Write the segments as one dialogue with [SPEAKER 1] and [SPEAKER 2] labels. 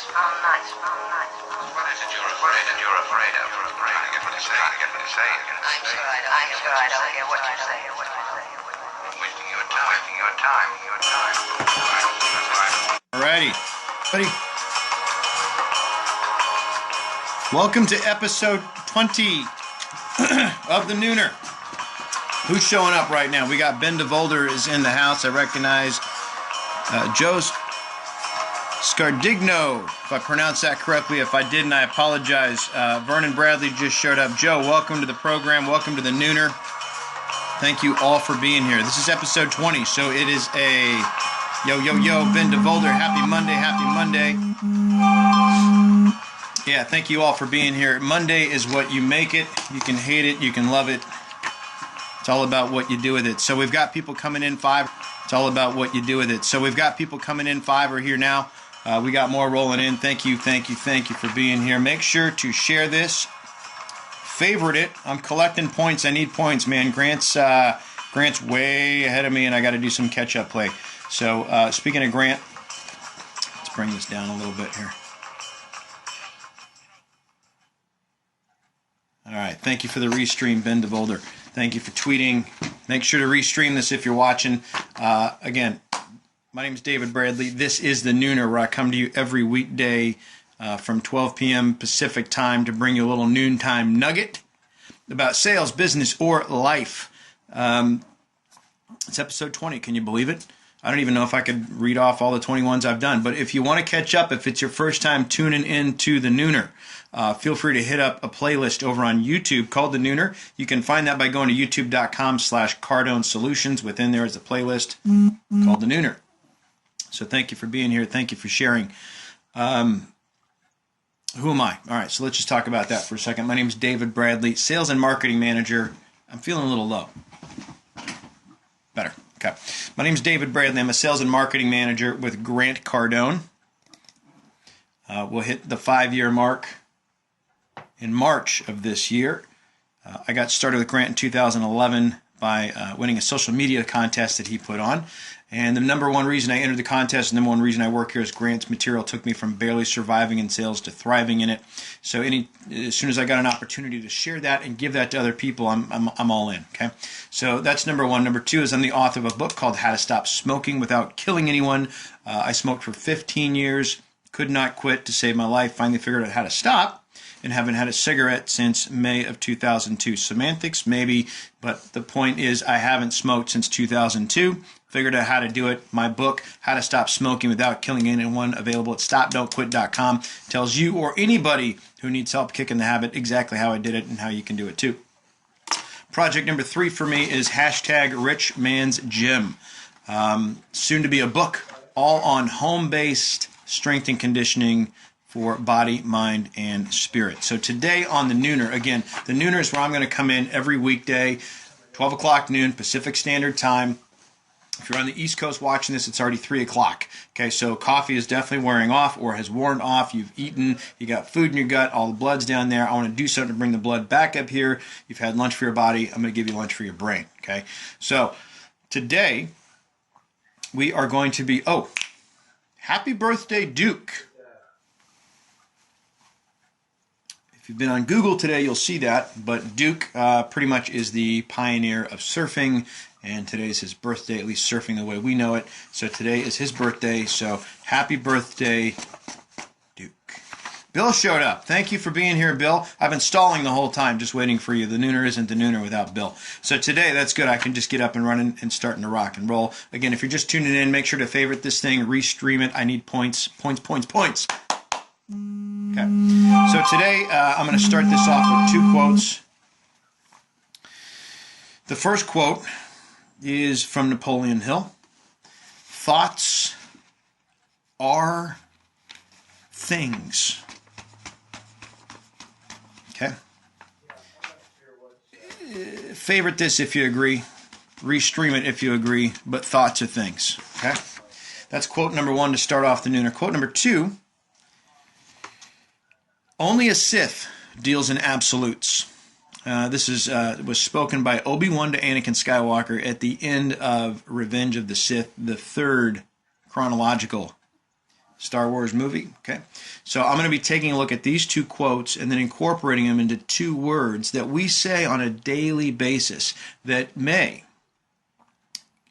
[SPEAKER 1] What is it you're afraid of? I get what you're saying.
[SPEAKER 2] I'm sure I don't get what you're saying.
[SPEAKER 1] Wasting your time.
[SPEAKER 3] Alrighty. Buddy. Welcome to episode 20 of the Nooner. Who's showing up right now? We got Ben DeVolder is in the house. I recognize Joe Scardigno, if I pronounced that correctly. If I didn't, I apologize. Vernon Bradley just showed up. Joe, welcome to the program. Welcome to the Nooner. Thank you all for being here. This is episode 20, so it is a yo, Ben DeVolder. Happy Monday. Yeah, thank you all for being here. Monday is what you make it. You can hate it. You can love it. It's all about what you do with it. So we've got people coming in 5. It's all about what you do with it. So we've got people coming in 5 are here now. We got more rolling in. Thank you for being here. Make sure to share this. Favorite it. I'm collecting points. I need points, man. Grant's way ahead of me, and I got to do some catch-up play. So speaking of Grant, let's bring this down a little bit here. All right. Thank you for the restream, Ben DeVolder. Thank you for tweeting. Make sure to restream this if you're watching. Again, my name is David Bradley. This is the Nooner, where I come to you every weekday from 12 p.m. Pacific time to bring you a little noontime nugget about sales, business, or life. It's episode 20. Can you believe it? I don't even know if I could read off all the 21s I've done. But if you want to catch up, if it's your first time tuning in to the Nooner, feel free to hit up a playlist over on YouTube called The Nooner. You can find that by going to youtube.com/Cardone Solutions. Within there is a playlist called The Nooner. So thank you for being here. Thank you for sharing. Who am I? All right, so let's just talk about that for a second. My name is David Bradley, Sales and Marketing Manager. I'm feeling a little low. Better. Okay. My name is David Bradley. I'm a Sales and Marketing Manager with Grant Cardone. We'll hit the 5-year mark in March of this year. I got started with Grant in 2011 by winning a social media contest that he put on. And the number one reason I entered the contest, the number one reason I work here is Grant's material took me from barely surviving in sales to thriving in it. So as soon as I got an opportunity to share that and give that to other people, I'm all in. Okay. So that's number one. Number two is I'm the author of a book called How to Stop Smoking Without Killing Anyone. I smoked for 15 years, could not quit to save my life. Finally figured out how to stop. And haven't had a cigarette since May of 2002. Semantics, maybe, but the point is I haven't smoked since 2002. Figured out how to do it. My book, How to Stop Smoking Without Killing Anyone, available at stopdon'tquit.com, tells you or anybody who needs help kicking the habit exactly how I did it and how you can do it too. Project number 3 for me is #RichMan'sGym. Soon to be a book, all on home-based strength and conditioning for body, mind, and spirit. So today on the Nooner, again, the Nooner is where I'm going to come in every weekday, 12 o'clock noon, Pacific Standard Time. If you're on the East Coast watching this, it's already 3 o'clock. Okay, so coffee is definitely wearing off or has worn off. You've eaten, you got food in your gut, all the blood's down there. I want to do something to bring the blood back up here. You've had lunch for your body. I'm going to give you lunch for your brain. Okay, so today we are going to be, happy birthday, Duke. If you've been on Google today, you'll see that, but Duke pretty much is the pioneer of surfing, and today is his birthday, at least surfing the way we know it. So today is his birthday, so happy birthday, Duke. Bill showed up. Thank you for being here, Bill. I've been stalling the whole time, just waiting for you. The Nooner isn't the Nooner without Bill. So today, that's good. I can just get up and running and starting to rock and roll. Again, if you're just tuning in, make sure to favorite this thing, restream it. I need points. Okay, so today I'm going to start this off with 2 quotes. The first quote is from Napoleon Hill. Thoughts are things. Okay. Favorite this if you agree. Restream it if you agree. But thoughts are things. Okay. That's quote number 1 to start off the Nooner. Quote number 2. Only a Sith deals in absolutes. This was spoken by Obi-Wan to Anakin Skywalker at the end of Revenge of the Sith, the 3rd chronological Star Wars movie. Okay, so I'm going to be taking a look at these two quotes and then incorporating them into two words that we say on a daily basis that may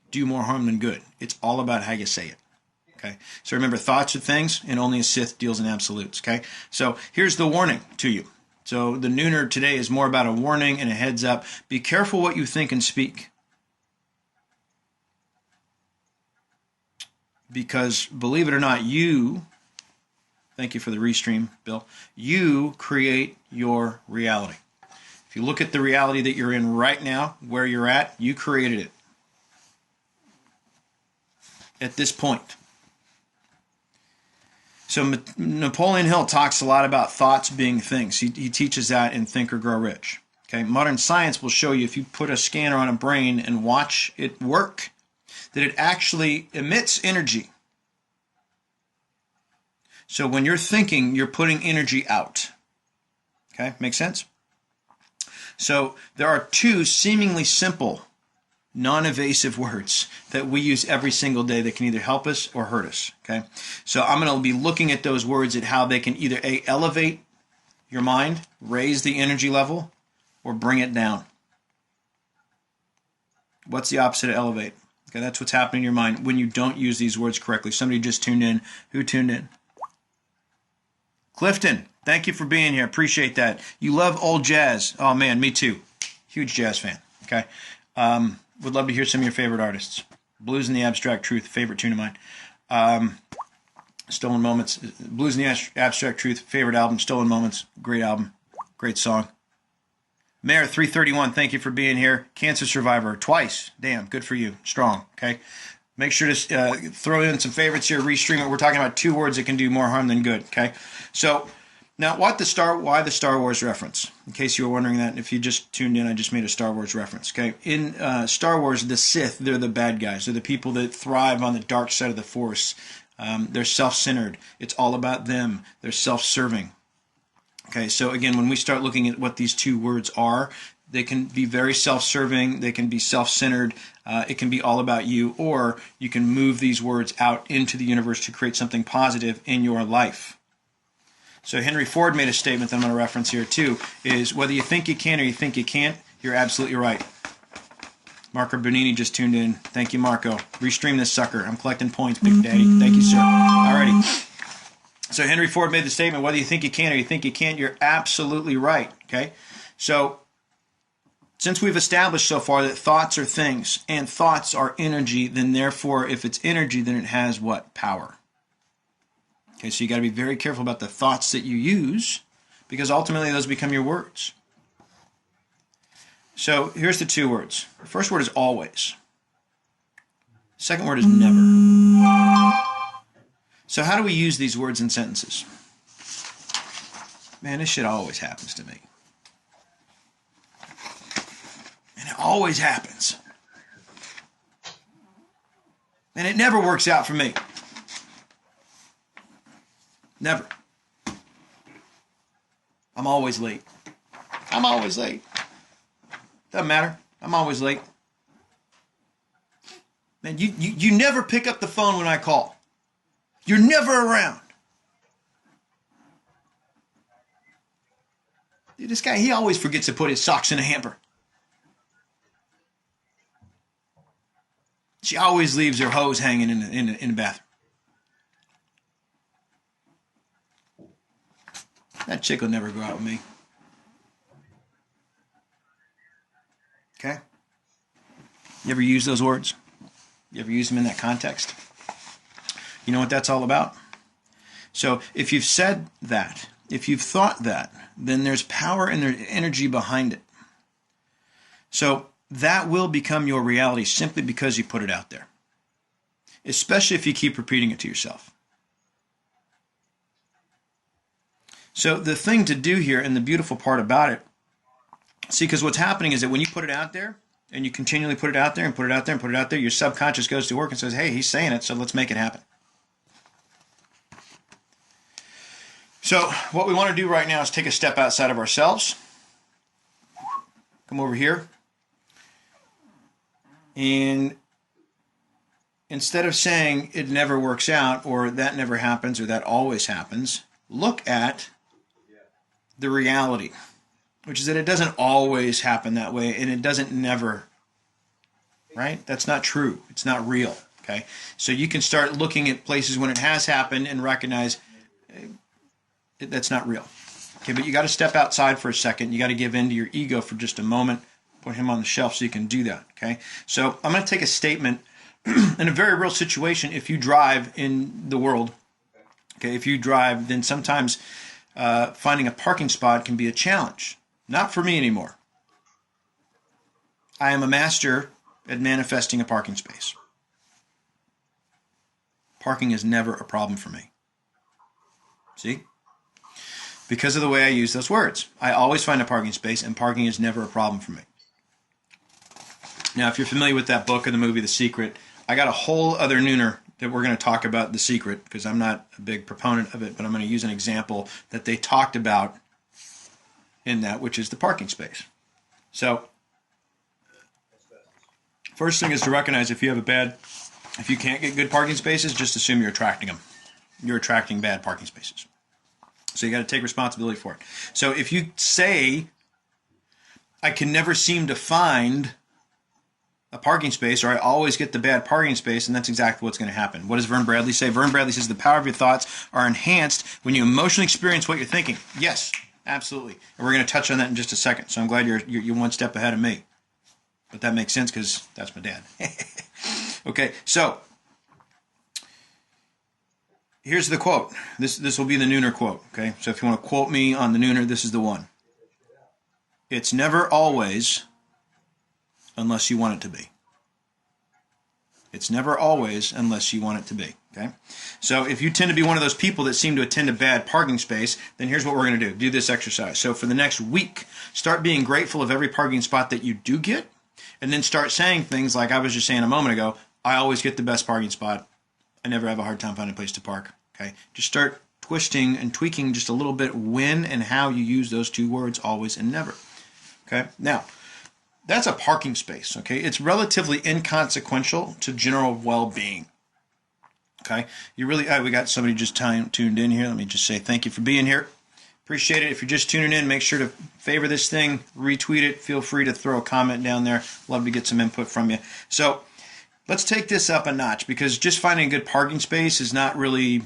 [SPEAKER 3] do more harm than good. It's all about how you say it. Okay, so remember, thoughts are things, and only a Sith deals in absolutes. Okay, so here's the warning to you. So the Nooner today is more about a warning and a heads up. Be careful what you think and speak. Because believe it or not, thank you for the restream, Bill, you create your reality. If you look at the reality that you're in right now, where you're at, you created it. At this point. So Napoleon Hill talks a lot about thoughts being things. He teaches that in Think or Grow Rich. Okay, modern science will show you, if you put a scanner on a brain and watch it work, that it actually emits energy. So when you're thinking, you're putting energy out. Okay, makes sense? So there are two seemingly simple, non-evasive words that we use every single day that can either help us or hurt us. Okay, so I'm going to be looking at those words, at how they can either elevate your mind, raise the energy level, or bring it down. What's the opposite of elevate? Okay, that's what's happening in your mind when you don't use these words correctly. Somebody just tuned in. Who tuned in? Clifton, thank you for being here. Appreciate that. You love old jazz. Oh, man, me too. Huge jazz fan. Okay. Would love to hear some of your favorite artists. Blues and the Abstract Truth, favorite tune of mine. Stolen Moments. Blues and the Abstract Truth, favorite album. Stolen Moments, great album. Great song. Mayor 331, thank you for being here. Cancer survivor, twice. Damn, good for you. Strong, okay? Make sure to throw in some favorites here, restream it. We're talking about two words that can do more harm than good, okay? So, now why the Star Wars reference? In case you were wondering that, if you just tuned in, I just made a Star Wars reference, okay? In Star Wars, the Sith, they're the bad guys. They're the people that thrive on the dark side of the Force. They're self-centered. It's all about them. They're self-serving. Okay, so again, when we start looking at what these two words are, they can be very self-serving, they can be self-centered, it can be all about you, or you can move these words out into the universe to create something positive in your life. So Henry Ford made a statement that I'm going to reference here too, is whether you think you can or you think you can't, you're absolutely right. Marco Bonini just tuned in. Thank you, Marco. Restream this sucker. I'm collecting points, Big Daddy. Thank you, sir. Alrighty. So Henry Ford made the statement, whether you think you can or you think you can't, you're absolutely right. Okay? So since we've established so far that thoughts are things and thoughts are energy, then therefore if it's energy, then it has what? Power. Okay, so you got to be very careful about the thoughts that you use, because ultimately those become your words. So here's the two words. The first word is always. The second word is never. So how do we use these words in sentences? Man, this shit always happens to me. And it always happens. And it never works out for me. Never. I'm always late. I'm always late. Doesn't matter. I'm always late. Man, you never pick up the phone when I call. You're never around. Dude, this guy, he always forgets to put his socks in a hamper. She always leaves her hose hanging in the bathroom. That chick will never go out with me. Okay? You ever use those words? You ever use them in that context? You know what that's all about? So if you've said that, if you've thought that, then there's power and there's energy behind it. So that will become your reality simply because you put it out there. Especially if you keep repeating it to yourself. So the thing to do here, and the beautiful part about it, see, because what's happening is that when you put it out there, and you continually put it out there and put it out there and put it out there, your subconscious goes to work and says, hey, he's saying it, so let's make it happen. So what we want to do right now is take a step outside of ourselves. Come over here. And instead of saying it never works out or that never happens or that always happens, look at the reality, which is that it doesn't always happen that way and it doesn't never, right? That's not true. It's not real, okay? So you can start looking at places when it has happened and recognize that's not real. Okay, but you got to step outside for a second. You got to give in to your ego for just a moment. Put him on the shelf so you can do that, okay? So I'm going to take a statement in a very real situation. If you drive in the world, okay, if you drive, then sometimes finding a parking spot can be a challenge. Not for me anymore. I am a master at manifesting a parking space. Parking is never a problem for me. See? Because of the way I use those words. I always find a parking space, and parking is never a problem for me. Now, if you're familiar with that book or the movie The Secret, I got a whole other nooner that we're going to talk about The Secret, because I'm not a big proponent of it, but I'm going to use an example that they talked about in that, which is the parking space. So, first thing is to recognize if you can't get good parking spaces, just assume you're attracting them. You're attracting bad parking spaces. So you got to take responsibility for it. So if you say, I can never seem to find a parking space, or I always get the bad parking space, and that's exactly what's going to happen. What does Vern Bradley say? Vern Bradley says the power of your thoughts are enhanced when you emotionally experience what you're thinking. Yes, absolutely. And we're going to touch on that in just a second. So I'm glad you're one step ahead of me. But that makes sense because that's my dad. Okay, so here's the quote. This will be the nooner quote. Okay, so if you want to quote me on the nooner, this is the one. It's never always unless you want it to be. It's never always unless you want it to be. Okay? So if you tend to be one of those people that seem to attend a bad parking space, then here's what we're going to do. Do this exercise. So for the next week, start being grateful of every parking spot that you do get, and then start saying things like I was just saying a moment ago, I always get the best parking spot. I never have a hard time finding a place to park. Okay? Just start twisting and tweaking just a little bit when and how you use those two words, always and never. Okay? Now, that's a parking space, okay? It's relatively inconsequential to general well-being, okay? You really, we got somebody just tuned in here. Let me just say thank you for being here. Appreciate it. If you're just tuning in, make sure to favor this thing, retweet it. Feel free to throw a comment down there. Love to get some input from you. So let's take this up a notch, because just finding a good parking space is not really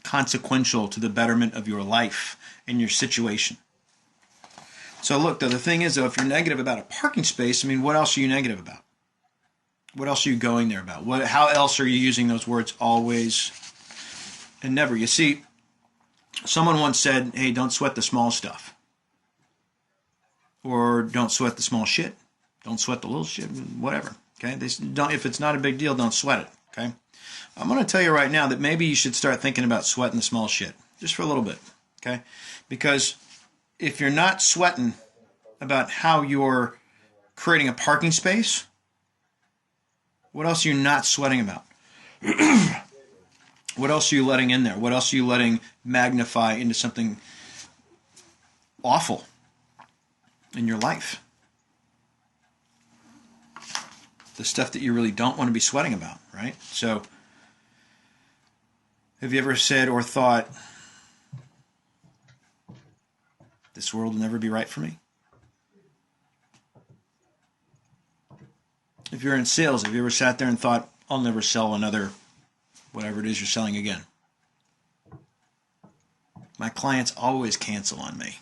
[SPEAKER 3] consequential to the betterment of your life and your situation. So look, though, the thing is, though, if you're negative about a parking space, I mean, what else are you negative about? What else are you going there about? How else are you using those words always and never? You see, someone once said, hey, don't sweat the small stuff. Or don't sweat the small shit. Don't sweat the little shit, whatever. Okay? If it's not a big deal, don't sweat it. Okay? I'm going to tell you right now that maybe you should start thinking about sweating the small shit. Just for a little bit. Okay? Because if you're not sweating about how you're creating a parking space, what else are you not sweating about? What else are you letting in there? What else are you letting magnify into something awful in your life? The stuff that you really don't want to be sweating about, right? So, have you ever said or thought, this world will never be right for me? If you're in sales, have you ever sat there and thought, I'll never sell another whatever it is you're selling again? My clients always cancel on me.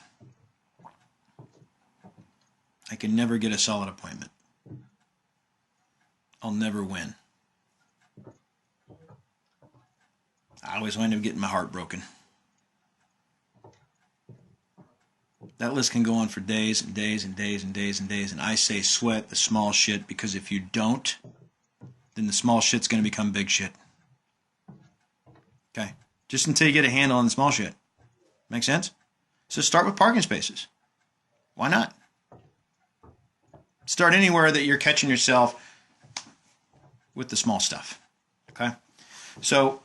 [SPEAKER 3] I can never get a solid appointment. I'll never win. I always wind up getting my heart broken. That list can go on for days and days and days and days and days. And I say sweat the small shit, because if you don't, then the small shit's going to become big shit. Okay? Just until you get a handle on the small shit. Make sense? So start with parking spaces. Why not? Start anywhere that you're catching yourself with the small stuff. Okay? So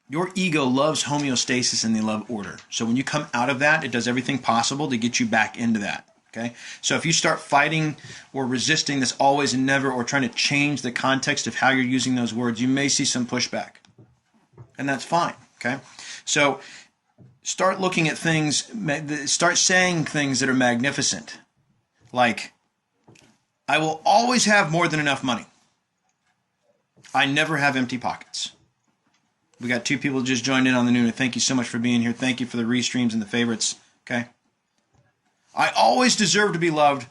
[SPEAKER 3] your ego loves homeostasis and they love order. So when you come out of that, it does everything possible to get you back into that. Okay? So if you start fighting or resisting this always and never, or trying to change the context of how you're using those words, you may see some pushback. And that's fine. Okay? So start looking at things, start saying things that are magnificent. Like, I will always have more than enough money. I never have empty pockets. We got 2 people just joined in on the Nooner. Thank you so much for being here. Thank you for the restreams and the favorites. Okay? I always deserve to be loved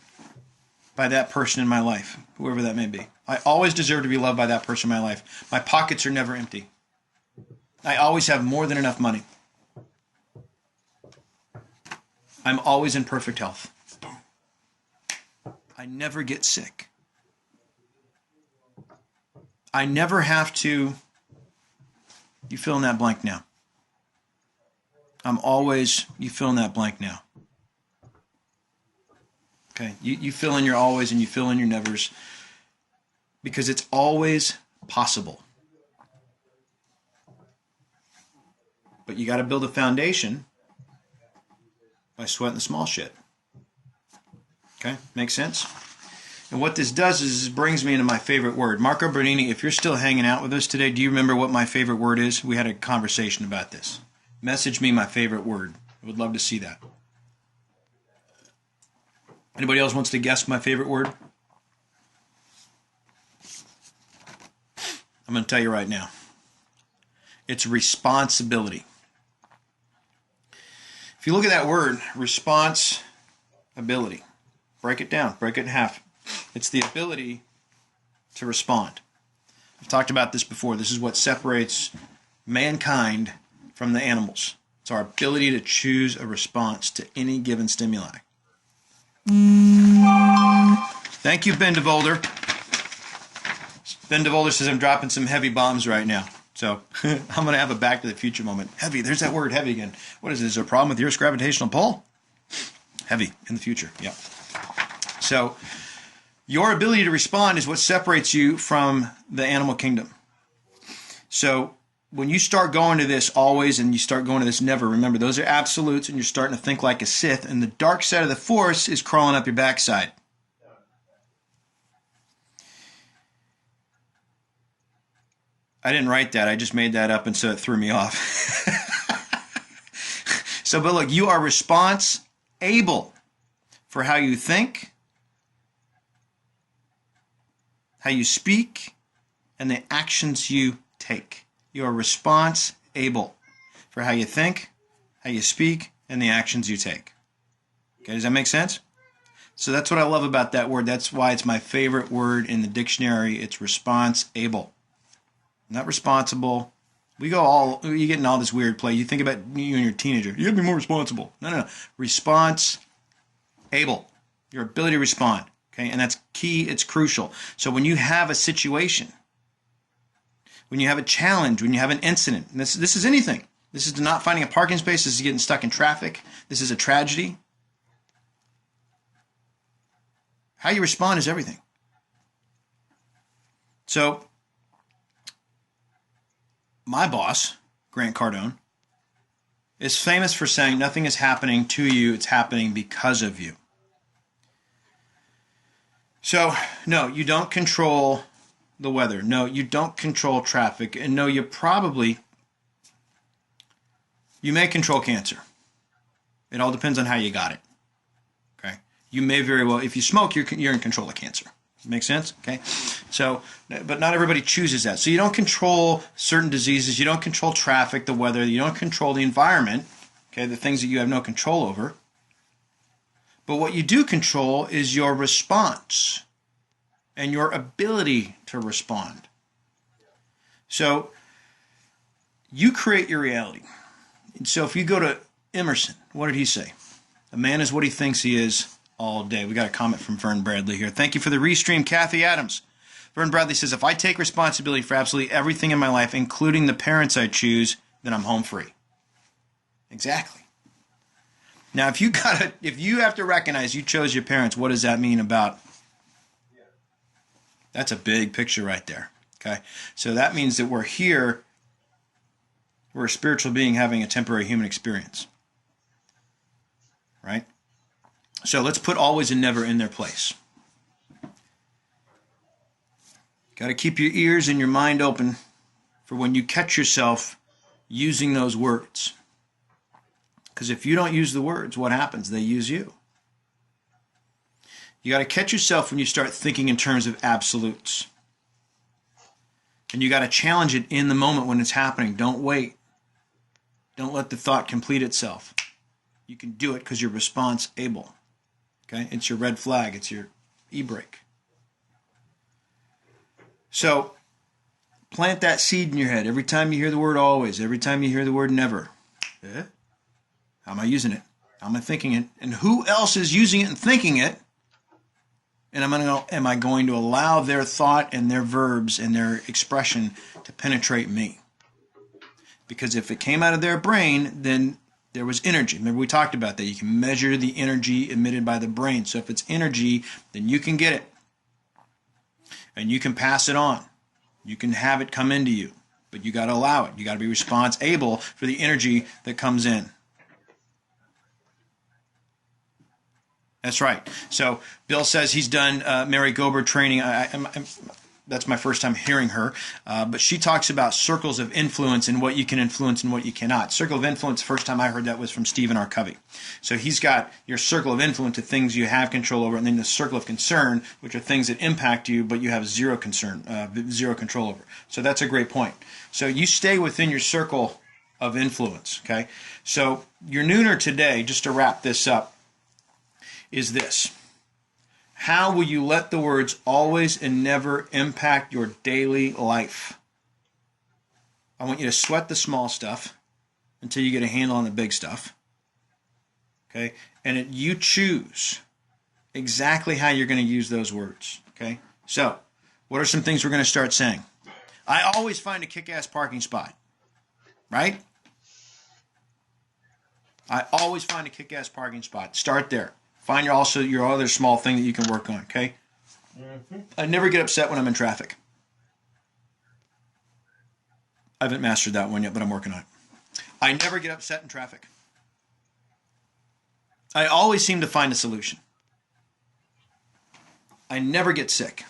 [SPEAKER 3] by that person in my life, whoever that may be. I always deserve to be loved by that person in my life. My pockets are never empty. I always have more than enough money. I'm always in perfect health. I never get sick. I never have to... You fill in that blank now. I'm always... You fill in that blank now. Okay, you fill in your always and you fill in your nevers, because it's always possible. But you got to build a foundation by sweating the small shit. Okay, makes sense? And what this does is it brings me into my favorite word. Marco Bernini, if you're still hanging out with us today, do you remember what my favorite word is? We had a conversation about this. Message me my favorite word. I would love to see that. Anybody else wants to guess my favorite word? I'm going to tell you right now. It's responsibility. If you look at that word, responsibility, break it down, break it in half. It's the ability to respond. I've talked about this before. This is what separates mankind from the animals. It's our ability to choose a response to any given stimuli. Thank you, Ben DeVolder. Ben DeVolder says I'm dropping some heavy bombs right now. So I'm going to have a Back to the Future moment. Heavy. There's that word, heavy again. What is this? Is there a problem with the Earth's gravitational pull? Heavy in the future. Yeah. So your ability to respond is what separates you from the animal kingdom. So when you start going to this always and you start going to this never, remember, those are absolutes, and you're starting to think like a Sith, and the dark side of the Force is crawling up your backside. I didn't write that. I just made that up, and so it threw me off. So, but look, you are response-able for how you think, how you speak, and the actions you take. You are response-able for how you think, how you speak, and the actions you take. Okay, does that make sense? So that's what I love about that word. That's why it's my favorite word in the dictionary. It's response-able. Not responsible. We go all, you get in all this weird play. You think about you and your teenager. You have to be more responsible. No. Response-able. Your ability to respond. Okay, and that's key. It's crucial. So when you have a situation, when you have a challenge, when you have an incident, and this is anything. This is not finding a parking space. This is getting stuck in traffic. This is a tragedy. How you respond is everything. So my boss, Grant Cardone, is famous for saying nothing is happening to you, it's happening because of you. So, no, you don't control the weather. No, you don't control traffic. And no, you may control cancer. It all depends on how you got it. Okay? You may very well, if you smoke, you're in control of cancer. Make sense? Okay. So, but not everybody chooses that. So you don't control certain diseases. You don't control traffic, the weather. You don't control the environment. Okay, the things that you have no control over. But what you do control is your response and your ability to respond. So you create your reality. And so if you go to Emerson, what did he say? A man is what he thinks he is all day. We got a comment from Vern Bradley here. Thank you for the restream, Kathy Adams. Vern Bradley says, if I take responsibility for absolutely everything in my life, including the parents I choose, then I'm home free. Exactly. Now, if you have to recognize you chose your parents, what does that mean about? That's a big picture right there. Okay, so that means that we're here. We're a spiritual being having a temporary human experience, right? So let's put always and never in their place. Got to keep your ears and your mind open for when you catch yourself using those words. Because if you don't use the words, what happens? They use you. You got to catch yourself when you start thinking in terms of absolutes. And you got to challenge it in the moment when it's happening. Don't wait. Don't let the thought complete itself. You can do it because you're response able. Okay? It's your red flag. It's your e-brake. So, plant that seed in your head. Every time you hear the word always, every time you hear the word never. How am I using it? How am I thinking it? And who else is using it and thinking it? And am I going to allow their thought and their verbs and their expression to penetrate me? Because if it came out of their brain, then there was energy. Remember we talked about that. You can measure the energy emitted by the brain. So if it's energy, then you can get it. And you can pass it on. You can have it come into you. But you got to allow it. You got to be responsible for the energy that comes in. That's right. So Bill says he's done Mary Gober training. That's my first time hearing her. But she talks about circles of influence and what you can influence and what you cannot. Circle of influence, the first time I heard that was from Stephen R. Covey. So he's got your circle of influence of things you have control over, and then the circle of concern, which are things that impact you, but you have zero control over. So that's a great point. So you stay within your circle of influence, okay? So your nooner today, just to wrap this up, is this. How will you let the words always and never impact your daily life? I want you to sweat the small stuff until you get a handle on the big stuff. Okay? And you choose exactly how you're going to use those words. Okay? So, what are some things we're going to start saying? I always find a kick-ass parking spot. Right? I always find a kick-ass parking spot. Start there. Find your other small thing that you can work on, okay? I never get upset when I'm in traffic. I haven't mastered that one yet, but I'm working on it. I never get upset in traffic. I always seem to find a solution. I never get sick.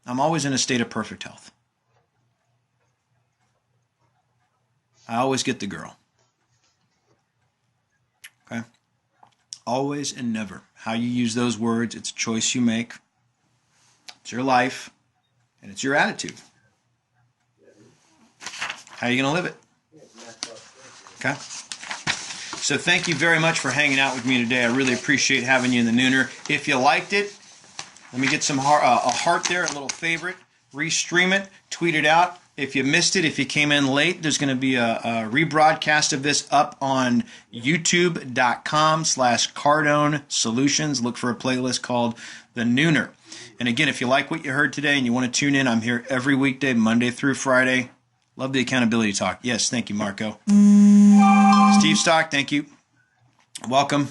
[SPEAKER 3] I'm always in a state of perfect health. I always get the girl. Okay? Always and never. How you use those words, it's a choice you make. It's your life, and it's your attitude. How are you going to live it? Okay? So thank you very much for hanging out with me today. I really appreciate having you in the nooner. If you liked it, let me get some a heart there, a little favorite. Restream it, tweet it out. If you missed it, if you came in late, there's going to be a rebroadcast of this up on youtube.com/Cardone Solutions. Look for a playlist called The Nooner. And again, if you like what you heard today and you want to tune in, I'm here every weekday, Monday through Friday. Love the accountability talk. Yes, thank you, Marco. Steve Stock, thank you. Welcome.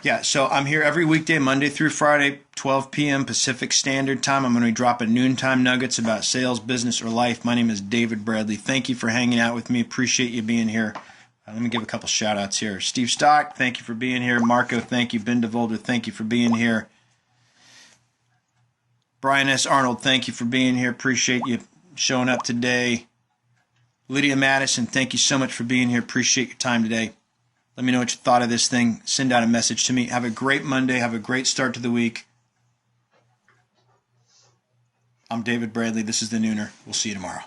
[SPEAKER 3] Yeah, so I'm here every weekday, Monday through Friday, 12 p.m. Pacific Standard Time. I'm going to be dropping noontime nuggets about sales, business, or life. My name is David Bradley. Thank you for hanging out with me. Appreciate you being here. Let me give a couple shout-outs here. Steve Stock, thank you for being here. Marco, thank you. Ben DeVolder, thank you for being here. Brian S. Arnold, thank you for being here. Appreciate you showing up today. Lydia Madison, thank you so much for being here. Appreciate your time today. Let me know what you thought of this thing. Send out a message to me. Have a great Monday. Have a great start to the week. I'm David Bradley. This is The Nooner. We'll see you tomorrow.